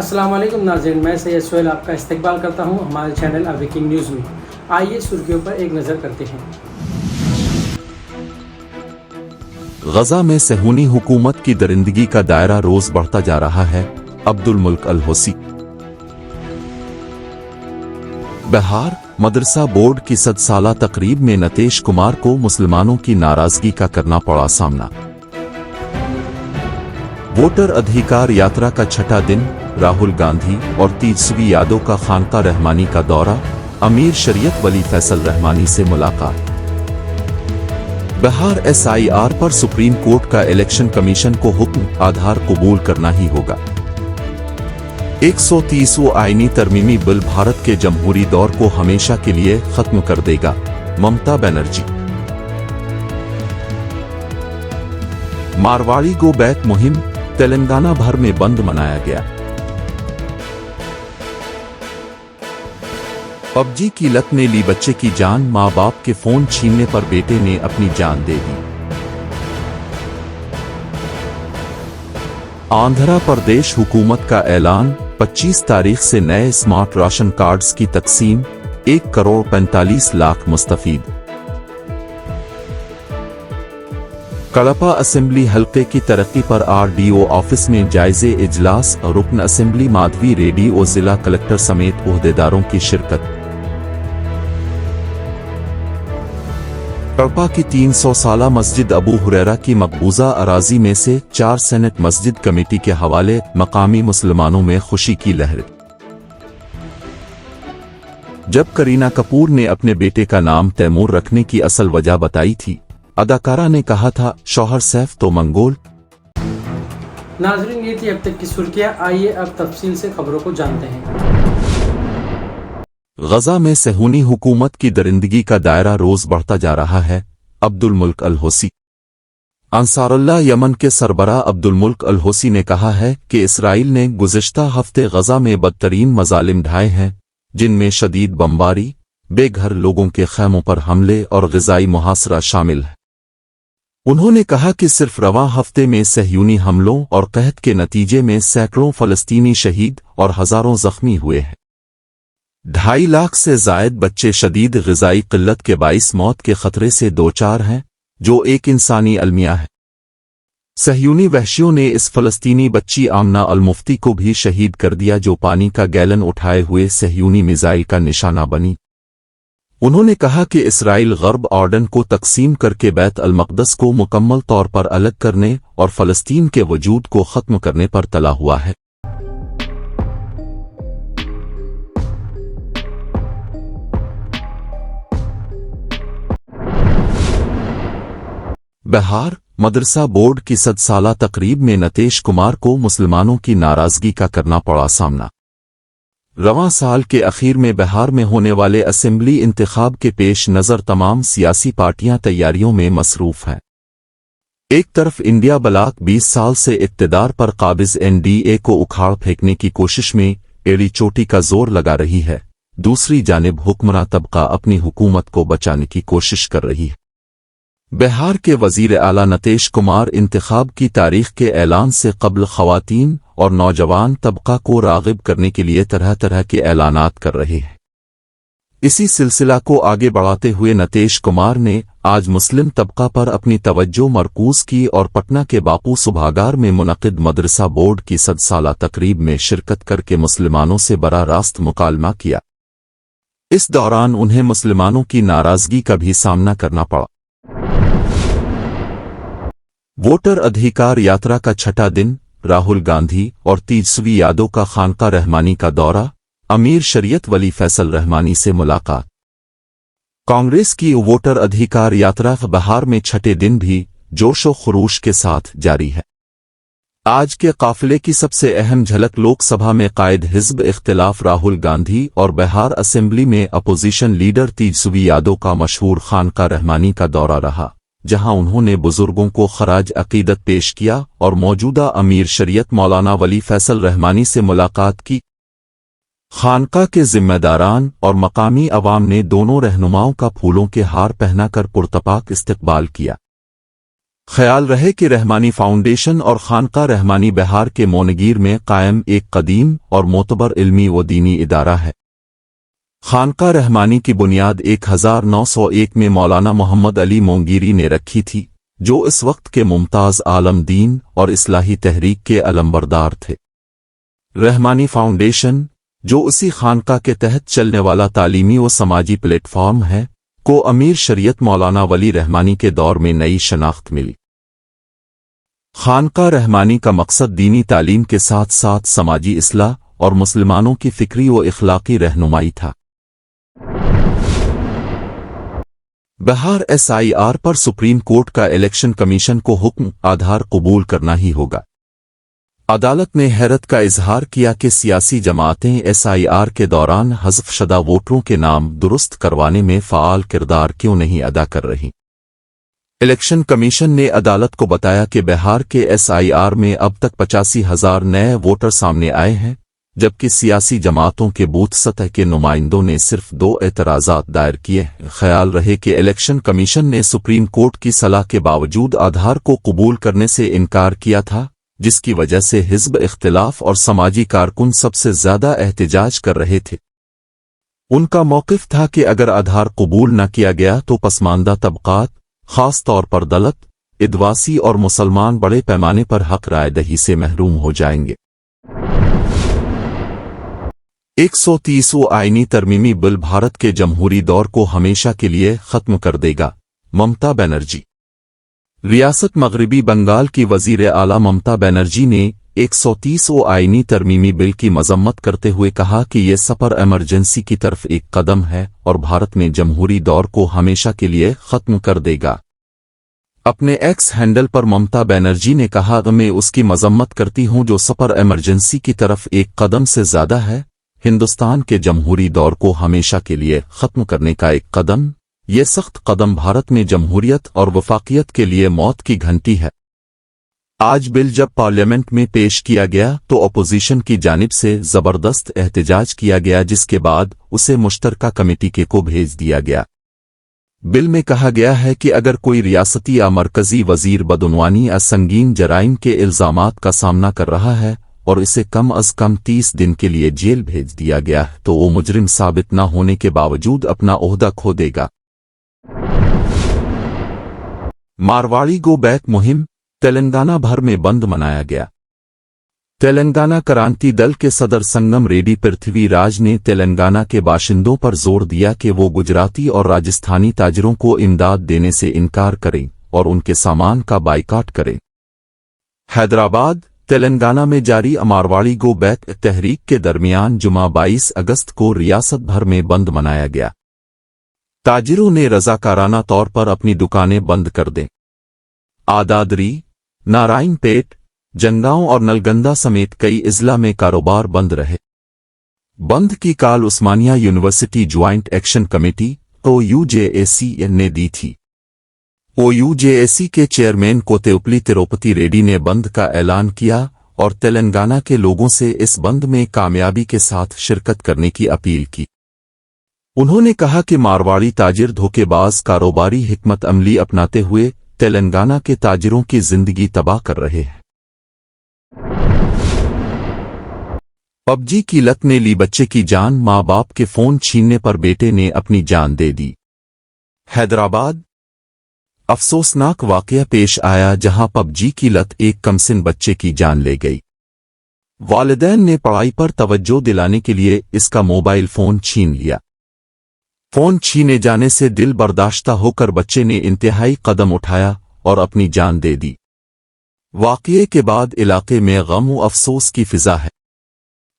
السلام علیکم ناظرین، میں سید سہیل آپ کا استقبال کرتا ہوں ہمارے چینل اویکنگ نیوز میں۔ آئیے سرخیوں پر ایک نظر کرتے ہیں۔ غزہ میں صہیونی حکومت کی درندگی کا دائرہ روز بڑھتا جا رہا ہے۔ عبد الملک الحوثی۔ بہار مدرسہ بورڈ کی 100 سالہ تقریب میں نتیش کمار کو مسلمانوں کی ناراضگی کا کرنا پڑا سامنا۔ ووٹر ادھیکار یاترا کا چھٹا دن، راہل گاندھی اور تیجسوی یادو کا خانقاہ رحمانی کا دورہ، امیر شریعت ولی فیصل رحمانی سے ملاقات۔ بہار SIR پر سپریم کورٹ کا الیکشن کمیشن کو حکم، آدھار قبول کرنا ہی ہوگا۔ 130واں آئینی ترمیمی بل بھارت کے جمہوری دور کو ہمیشہ کے لیے ختم کر دے گا، ممتا بنرجی۔ مارواڑی گو بیک مہم، تلنگانہ بھر میں بند منایا گیا۔ PUBG کی لت نے لی بچے کی جان، ماں باپ کے فون چھیننے پر بیٹے نے اپنی جان دے دی۔ آندھرا پردیش حکومت کا اعلان، 25 تاریخ سے نئے اسمارٹ راشن کارڈز کی تقسیم، 1,45,00,000 مستفید۔ کڑپا اسمبلی حلقے کی ترقی پر RDO آفس میں جائزے اجلاس، رکن اسمبلی مادھوی ریڈی اور ضلع کلکٹر سمیت عہدیداروں کی شرکت۔ کڑپا کی 300 سالہ مسجد ابو ہریرہ کی مقبوضہ اراضی میں سے 4 سینٹ مسجد کمیٹی کے حوالے، مقامی مسلمانوں میں خوشی کی لہر۔ جب کرینہ کپور نے اپنے بیٹے کا نام تیمور رکھنے کی اصل وجہ بتائی تھی، اداکارہ نے کہا تھا شوہر سیف تو منگول۔ ناظرین، یہ تھی اب تک کی سرخیاں، آئیے اب تفصیل سے خبروں کو جانتے ہیں۔ غزہ میں صہیونی حکومت کی درندگی کا دائرہ روز بڑھتا جا رہا ہے۔ عبد الملک الحوثی۔ انصار اللہ یمن کے سربراہ عبد الملک الحوثی نے کہا ہے کہ اسرائیل نے گزشتہ ہفتے غزہ میں بدترین مظالم ڈھائے ہیں، جن میں شدید بمباری، بے گھر لوگوں کے خیموں پر حملے اور غذائی محاصرہ شامل ہے۔ انہوں نے کہا کہ صرف رواں ہفتے میں صہیونی حملوں اور قحط کے نتیجے میں سینکڑوں فلسطینی شہید اور ہزاروں زخمی ہوئے ہیں۔ 2.5 لاکھ سے زائد بچے شدید غذائی قلت کے باعث موت کے خطرے سے دوچار ہیں، جو ایک انسانی المیہ ہے۔ صہیونی وحشیوں نے اس فلسطینی بچی آمنہ المفتی کو بھی شہید کر دیا، جو پانی کا گیلن اٹھائے ہوئے صہیونی میزائل کا نشانہ بنی۔ انہوں نے کہا کہ اسرائیل غرب اردن کو تقسیم کر کے بیت المقدس کو مکمل طور پر الگ کرنے اور فلسطین کے وجود کو ختم کرنے پر تلا ہوا ہے۔ بہار مدرسہ بورڈ کی 100 سالہ تقریب میں نتیش کمار کو مسلمانوں کی ناراضگی کا کرنا پڑا سامنا۔ رواں سال کے اخیر میں بہار میں ہونے والے اسمبلی انتخاب کے پیش نظر تمام سیاسی پارٹیاں تیاریوں میں مصروف ہیں۔ ایک طرف انڈیا بلاک 20 سال سے اقتدار پر قابض NDA کو اکھاڑ پھینکنے کی کوشش میں ایڑی چوٹی کا زور لگا رہی ہے، دوسری جانب حکمراں طبقہ اپنی حکومت کو بچانے کی کوشش کر رہی ہے۔ بہار کے وزیر اعلیٰ نتیش کمار انتخاب کی تاریخ کے اعلان سے قبل خواتین اور نوجوان طبقہ کو راغب کرنے کے لیے طرح طرح کے اعلانات کر رہے ہیں۔ اسی سلسلہ کو آگے بڑھاتے ہوئے نتیش کمار نے آج مسلم طبقہ پر اپنی توجہ مرکوز کی اور پٹنہ کے باپو سبھاگار میں منعقد مدرسہ بورڈ کی 100 سالہ تقریب میں شرکت کر کے مسلمانوں سے براہ راست مکالمہ کیا۔ اس دوران انہیں مسلمانوں کی ناراضگی کا بھی سامنا کرنا پڑا۔ ووٹر ادھیکار یاترا کا چھٹا دن، راہل گاندھی اور تیجسوی یادو کا خانقاہ رحمانی کا دورہ، امیر شریعت ولی فیصل رحمانی سے ملاقات۔ کانگریس کی ووٹر ادھیکار یاترا بہار میں چھٹے دن بھی جوش و خروش کے ساتھ جاری ہے۔ آج کے قافلے کی سب سے اہم جھلک لوک سبھا میں قائد حزب اختلاف راہل گاندھی اور بہار اسمبلی میں اپوزیشن لیڈر تیجسوی یادو کا مشہور خانقاہ رحمانی کا دورہ رہا، جہاں انہوں نے بزرگوں کو خراج عقیدت پیش کیا اور موجودہ امیر شریعت مولانا ولی فیصل رحمانی سے ملاقات کی۔ خانقاہ کے ذمہ داران اور مقامی عوام نے دونوں رہنماؤں کا پھولوں کے ہار پہنا کر پرتپاک استقبال کیا۔ ख्याल रहे कि रहमानी फाउंडेशन और खानका रहमानी बिहार के मोनगीर में कायम एक कदीम और मोतबर इल्मी व दीनी इदारा है। खानका रहमानी की बुनियाद 1901 में मौलाना मोहम्मद अली मोंगीरी ने रखी थी, जो इस वक्त के मुमताज आलम दीन और इस्लाही तहरीक के अलंबरदार थे। रहमानी फाउंडेशन, जो उसी खानका के तहत चलने वाला तालीमी व समाजी प्लेटफॉर्म है, को अमीर शरीयत मौलाना वली रहमानी के दौर में नई शनाख्त मिली। खानका रहमानी का मकसद दीनी तालीम के साथ साथ समाजी इस्लाह और मुसलमानों की फिक्री व इखलाकी रहनुमाई था। बिहार SIR पर सुप्रीम कोर्ट का इलेक्शन कमीशन को हुक्म आधार कबूल करना ही होगा। अदालत ने हैरत का इजहार किया कि सियासी जमातें SIR के दौरान हज़फ शदा वोटरों के नाम दुरुस्त करवाने में फ़ाल किरदार क्यों नहीं अदा कर रही। इलेक्शन कमीशन ने अदालत को बताया कि बिहार के SIR में अब तक 85,000 नए वोटर सामने आए हैं, जबकि सियासी जमातों के बूथ सतह के नुमाइंदों ने सिर्फ 2 एतराज़ात दायर किए। ख्याल रहे कि इलेक्शन कमीशन ने सुप्रीम कोर्ट की सलाह के बावजूद आधार को कबूल करने से इनकार किया था, जिसकी वजह से हिज़्ब इख्तिलाफ और समाजी कारकुन सबसे ज्यादा एहतिजाज कर रहे थे। उनका मौक़िफ़ था कि अगर आधार कबूल न किया गया तो पसमानदा तबक़ात, ख़ास तौर पर दलित, आदिवासी और मुसलमान बड़े पैमाने पर हक राय दही से महरूम हो जाएंगे। 130वां आईनी तरमीमी बिल भारत के जमहूरी दौर को हमेशा के लिए खत्म कर देगा, ममता बनर्जी। रियासत मगरबी बंगाल की वज़ीर आला ममता बनर्जी ने 130वां आईनी तरमीमी बिल की मजम्मत करते हुए कहा कि ये सपर इमरजेंसी की तरफ एक कदम है और भारत में जमहूरी दौर को हमेशा के लिए खत्म कर देगा। अपने एक्स हैंडल पर ममता बनर्जी ने कहा, मैं उसकी मजम्मत करती हूं जो सपर इमरजेंसी की तरफ एक कदम से ज्यादा है। हिंदुस्तान के जमहूरी दौर को हमेशा के लिए खत्म करने का एक कदम, ये सख्त कदम भारत में जमहूरियत और वफाकियत के लिए मौत की घंटी है। आज बिल जब पार्लियामेंट में पेश किया गया तो अपोजिशन की जानिब से जबरदस्त एहतिजाज किया गया, जिसके बाद उसे मुश्तरका कमेटी को भेज दिया गया। बिल में कहा गया है कि अगर कोई रियासती या मरकजी वजीर बदउनवानी या संगीन जराइम के इल्जामात का सामना कर रहा है और इसे कम अज कम 30 दिन के लिए जेल भेज दिया गया तो वो मुजरिम साबित न होने के बावजूद अपना ओहदा खो देगा। मारवाड़ी गो बैक मुहिम तेलंगाना भर में बंद मनाया गया। तेलंगाना क्रांति दल के सदर संगम रेड्डी पृथ्वीराज ने तेलंगाना के बाशिंदों पर जोर दिया कि वो गुजराती और राजस्थानी ताजिरों को इमदाद देने से इनकार करें और उनके सामान का बाइकाट करें। हैदराबाद, तेलंगाना में जारी मारवाड़ी गो बैक तहरीक के दरमियान जुमा 22 अगस्त को रियासत भर में बंद मनाया गया। ताजिरों ने रजाकाराना तौर पर अपनी दुकानें बंद कर दें। आदादरी, नारायणपेट, जंगांव और नलगंदा समेत कई इजला में कारोबार बंद रहे। बंद की काल Osmania university joint action committee OUJAC ने दी थी। OUJAC के चेयरमैन कोतेउपली तिरुपति रेड्डी ने बंद का ऐलान किया और तेलंगाना के लोगों से इस बंद में कामयाबी के साथ शिरकत करने की अपील की। उन्होंने कहा कि मारवाड़ी ताजिर धोखेबाज कारोबारी हिकमत अमली अपनाते हुए तेलंगाना के ताजिरों की जिंदगी तबाह कर रहे हैं। पबजी की लत ने ली बच्चे की जान, मां बाप के फोन छीनने पर बेटे ने अपनी जान दे दी। हैदराबाद, अफसोसनाक वाकया पेश आया जहां पबजी की लत एक कमसिन बच्चे की जान ले गई। वालिदैन ने पढ़ाई पर तवज्जो दिलाने के लिए इसका मोबाइल फोन छीन लिया। फोन छीने जाने से दिल बर्दाश्ता होकर बच्चे ने इंतहाई कदम उठाया और अपनी जान दे दी। वाकये के बाद इलाके में गम व अफसोस की फिजा है।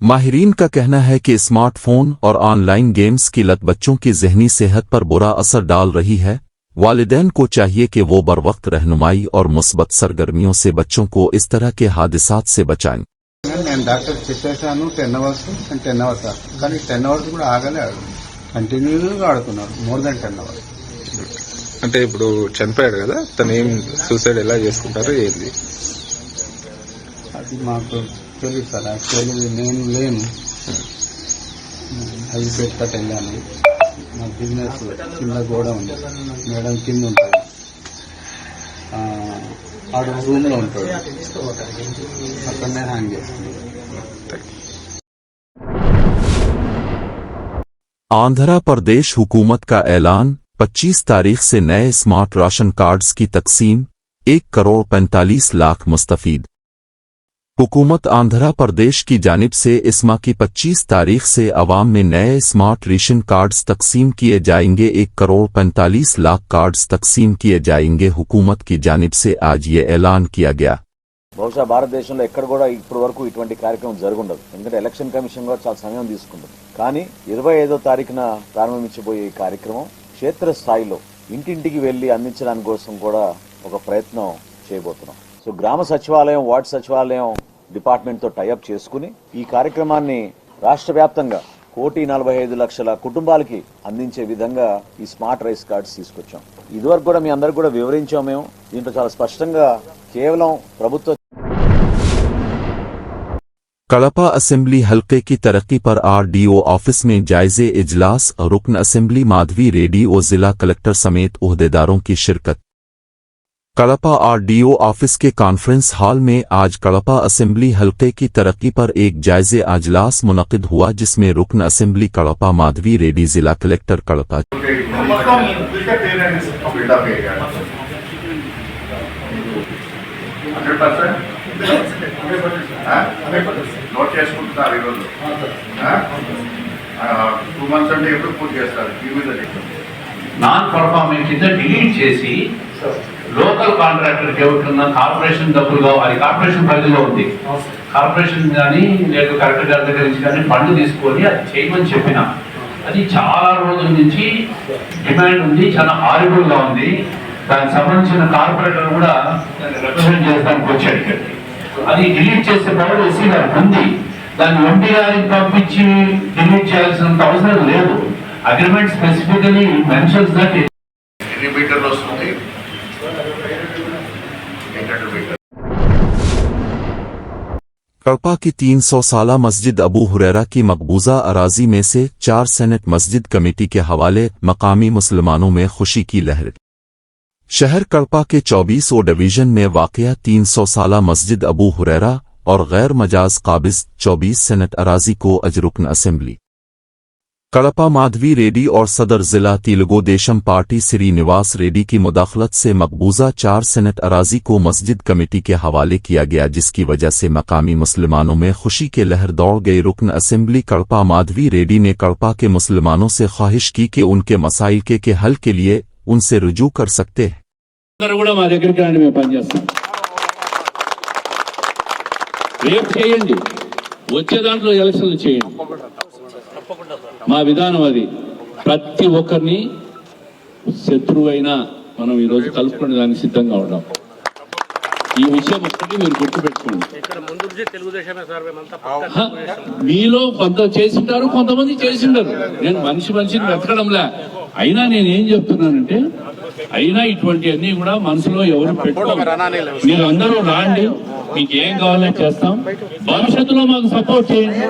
माहिरीन का कहना है कि स्मार्टफोन और ऑनलाइन गेम्स की लत बच्चों की ज़हनी सेहत पर बुरा असर डाल रही है। वालिदैन को चाहिए कि वो बरवक्त रहनुमाई और मुस्बत सरगर्मियों से बच्चों को इस तरह के हादिसात से बचाएं। నేను డాక్టర్ చెప్పేశాను 10 అవర్స్ అండ్ 10 అవర్స్ కానీ 10 అవర్స్ కూడా ఆగలే కంటిన్యూగా ఆడుతున్నాడు మోర్ దెన్ 10 అవర్స్ అంటే ఇప్పుడు చనిపోయాడు కదా తను ఏం సూసైడ్ ఎలా చేసుకుంటారో ఏంది అది మాకు తెలియదు సార్ యాక్చువల్లీ నేను లేను అది పెట్టుకట్ వెళ్ళాను మా బిజినెస్ కింద గోడ ఉంది మేడం కింద ఉంటుంది ఆడు రూమ్లో ఉంటాడు, అక్కడనే హ్యాంగ్ చేస్తుంది. आंध्र प्रदेश हुकूमत का ऐलान, 25 तारीख से नए स्मार्ट राशन कार्ड्स की तकसीम, 1,45,00,000 मुस्तफीद। हुकूमत आंध्र प्रदेश की जानिब से इस माह की 25 तारीख से अवाम में नए स्मार्ट रेशन कार्ड्स तकसीम किए जाएंगे। 1,45,00,000 कार्ड्स तकसीम किए जाएंगे। हुकूमत की जानिब से आज ये ऐलान किया गया। బహుశా భారతదేశంలో ఎక్కడ కూడా ఇప్పటి వరకు ఇటువంటి కార్యక్రమం జరుగుండదు. ఎందుకంటే ఎలక్షన్ కమిషన్ కూడా చాలా సమయం తీసుకుంటుంది. కానీ 25వ తారీఖున ప్రారంభించబోయే ఈ కార్యక్రమం క్షేత్రస్థాయిలో ఇంటింటికి వెళ్లి అందించడానికి కోసం కూడా ఒక ప్రయత్నం చేయబోతున్నాం. సో గ్రామ సచివాలయం, వార్డు సచివాలయం డిపార్ట్మెంట్ తో టైఅప్ చేసుకుని ఈ కార్యక్రమాన్ని రాష్ట్ర వ్యాప్తంగా 1,45,00,000 కుటుంబాలకి అందించే విధంగా ఈ స్మార్ట్ రైస్ కార్డ్స్ తీసుకొచ్చాం. ఇదివరకు కూడా మీ అందరికి కూడా వివరించాం. మేము దీంట్లో చాలా స్పష్టంగా కేవలం ప్రభుత్వ कड़पा असेंबली हल्के की तरक्की पर आरडीओ ऑफिस में जायजे इजलास, रुकन असेंबली माधवी रेड्डी और जिला कलेक्टर समेत ओहदेदारों की शिरकत। कड़पा आरडीओ ऑफिस के कॉन्फ्रेंस हॉल में आज कड़पा असेंबली हल्के की तरक्की पर एक जायजे अजलास मुनक़िद हुआ, जिसमें रुकन असेंबली कड़पा माधवी रेड्डी, जिला कलेक्टर कड़पा నోట్ చేసుకుంటున్నారు ఈరోజు. 2 months అంటే ఎప్పుడు పూర్తి చేస్తారు? నాన్ పర్ఫార్మింగ్ కింద డిలీట్ చేసి లోకల్ కాంట్రాక్టర్కి ఎవరికన్నా కార్పొరేషన్ డబ్బులుగా, అది కార్పొరేషన్ పరిధిలో ఉంది, కార్పొరేషన్ కానీ లేదా కలెక్టర్ గారి దగ్గర నుంచి కానీ ఫండ్ తీసుకొని అది చేయమని చెప్పిన, అది చాలా రోజుల నుంచి డిమాండ్ ఉంది, చాలా హారిబుల్ గా ఉంది. దానికి సంబంధించిన కార్పొరేటర్ కూడా రిప్రజెంట్ చేయడానికి వచ్చాడు ఇక్కడికి. అది డిలీట్ చేసే పవర్ ఎస్సీ గారికి ఉంది. దాన్ని ఎంపీ గారికి పంపించి డిలీట్ చేయాల్సినంత అవసరం లేదు. అగ్రిమెంట్ స్పెసిఫికలీ మెన్షన్స్ దట్ ఎన్ని మీటర్లు వస్తుంది. कड़पा की 300 साला मस्जिद अबू हुरैरा की मकबूजा अराजी में से 4 सेनेट मस्जिद कमेटी के हवाले मकामी मुसलमानों में खुशी की लहर। शहर कड़पा के 24 डिवीजन में वाक़या 300 साला मस्जिद अबू हुरैरा और गैर मजाज काबिज 24 सेनेट अराजी को अजरुकन असेंबली कड़पा माधवी रेड्डी और सदर जिला तेलुगु देशम पार्टी श्रीनिवास रेड्डी की मुदाखलत से मकबूजा 4 सेनेट अराजी को मस्जिद कमेटी के हवाले किया गया, जिसकी वजह से मकामी मुसलमानों में खुशी के लहर दौड़ गई। रुकन असेंबली कड़पा माधवी रेड्डी ने कड़पा के मुसलमानों से ख्वाहिश की कि उनके मसाइल के हल के लिए उनसे रुजू कर सकते हैं। రేపు చేయండి, వచ్చే దాంట్లో ఎలక్షన్లు చేయండి. మా విధానం అది. ప్రతి ఒక్కరిని శత్రువైనా మనం ఈరోజు కలుపుకునే దానికి సిద్ధంగా ఉన్నాం. ఈ విషయం ఒక్కటి మీరు గుర్తుపెట్టుకోండి. మీలో కొంత చేసింటారు, కొంతమంది చేసింటారు. నేను మనిషిని వెతకడంలే. అయినా నేనేం చెప్తున్నానంటే, అయినా ఇటువంటి అన్ని కూడా మనసులో ఎవరు పెట్టుకోరు. మీరు అందరూ రాండి, మీకు ఏం కావాలో చేస్తాం. భవిష్యత్తులో మాకు సపోర్ట్ చేయండి.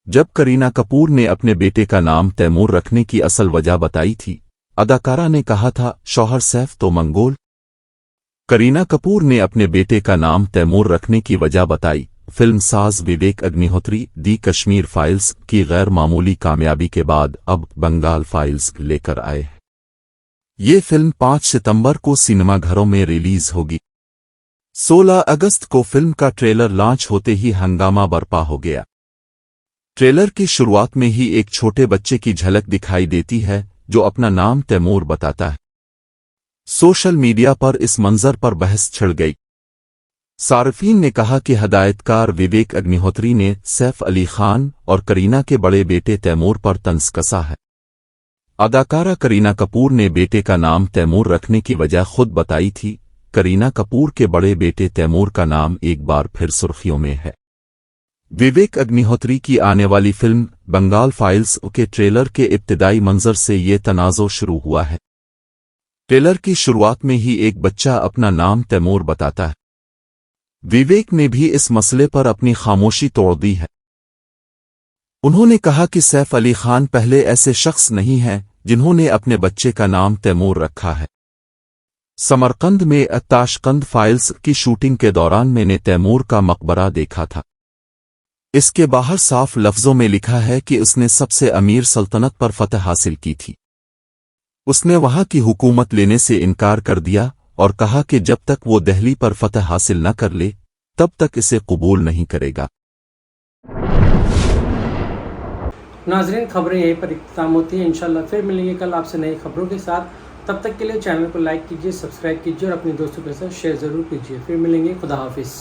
जब करीना कपूर ने अपने बेटे का नाम तैमूर रखने की असल वजह बताई थी, अदाकारा ने कहा था शौहर सैफ तो मंगोल। करीना कपूर ने अपने बेटे का नाम तैमूर रखने की वजह बताई। फिल्म साज विवेक अग्निहोत्री दी कश्मीर फाइल्स की गैर मामूली कामयाबी के बाद अब बंगाल फाइल्स लेकर आए हैं। ये फिल्म 5 सितंबर को सिनेमाघरों में रिलीज होगी। 16 अगस्त को फिल्म का ट्रेलर लॉन्च होते ही हंगामा बरपा हो गया। ट्रेलर की शुरुआत में ही एक छोटे बच्चे की झलक दिखाई देती है जो अपना नाम तैमूर बताता है। सोशल मीडिया पर इस मंजर पर बहस छिड़ गई। सार्फिन ने कहा कि हदायतकार विवेक अग्निहोत्री ने सैफ अली खान और करीना के बड़े बेटे तैमूर पर तंज कसा है। अदाकारा करीना कपूर ने बेटे का नाम तैमूर रखने की वजह खुद बताई थी। करीना कपूर के बड़े बेटे तैमूर का नाम एक बार फिर सुर्खियों में है। विवेक अग्निहोत्री की आने वाली फिल्म बंगाल फाइल्स के ट्रेलर के इब्तिदाई मंजर से ये तनाज़ो शुरू हुआ है। ट्रेलर की शुरुआत में ही एक बच्चा अपना नाम तैमूर बताता है। विवेक ने भी इस मसले पर अपनी खामोशी तोड़ दी है। उन्होंने कहा कि सैफ अली खान पहले ऐसे शख्स नहीं हैं जिन्होंने अपने बच्चे का नाम तैमूर रखा है। समरकंद में ताशकंद फाइल्स की शूटिंग के दौरान मैंने तैमूर का मकबरा देखा था। इसके बाहर साफ लफ्जों में लिखा है कि उसने सबसे अमीर सल्तनत पर फतह हासिल की थी। उसने वहां की हुकूमत लेने से इनकार कर दिया और कहा कि जब तक वो दिल्ली पर फतह हासिल न कर ले तब तक इसे कबूल नहीं करेगा। नाजरीन, खबरें यहीं पर इख्तिताम होती हैं। इंशाल्लाह फिर मिलेंगे कल आपसे नई खबरों के साथ। तब तक के लिए चैनल को लाइक कीजिए, सब्सक्राइब कीजिए और अपने दोस्तों के साथ शेयर ज़रूर कीजिए। फिर मिलेंगे। खुदा हाफिज़।